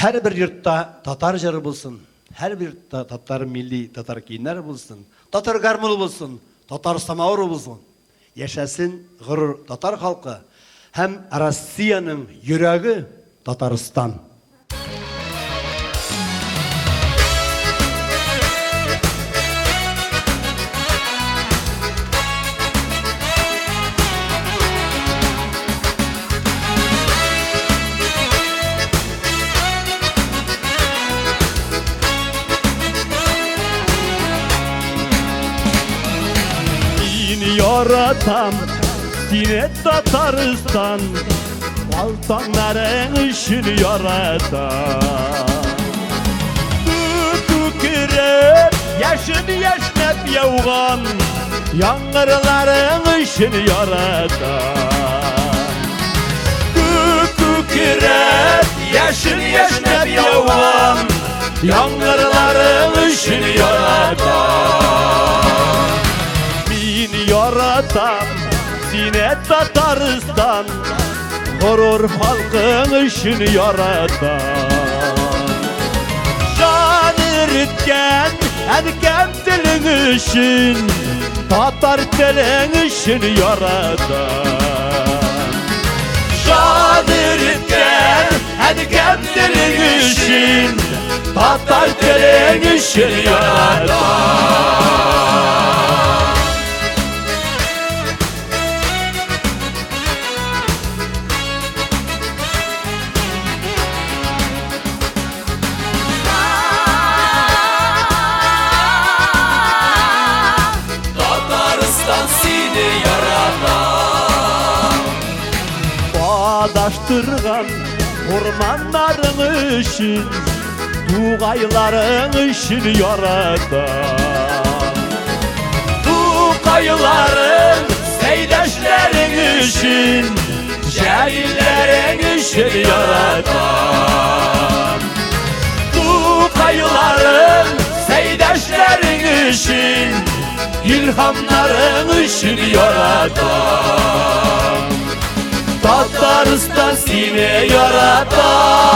her bir yurtta Tatar jırı bulsun, her bir Tatar milli Tatar kiyinler bulsun, Tatar garmul bulsun, Tatar samavuru bulsun. Yaşasın gurur Tatar halkı, hem Rossiyanın yüreği Tataristan. Yaratan sine Tataristan, baltanların işini yaratan. Tükürüp yaşını yaşnap yavğan, yangırların işini yaratan. Tükürüp yaşını yaşnap yavğan, yangırların işini yaratan. Yaratan sine Tataristan, gurur halkın işini yaratan. Şanı ritken erken dilin işin, Tatar dilin işini yaratan. Şanı ritken erken dilin işin, Tatar dilin işini yaratan. Bağdaştırgan ormanların işin, Tuğayların işini yaratan. Tuğayların seydaşların işin, Cahillerin işini yaratan. Tuğayların seydaşların işin, İlhamların işini yaratan. Tataristan seni yaratan.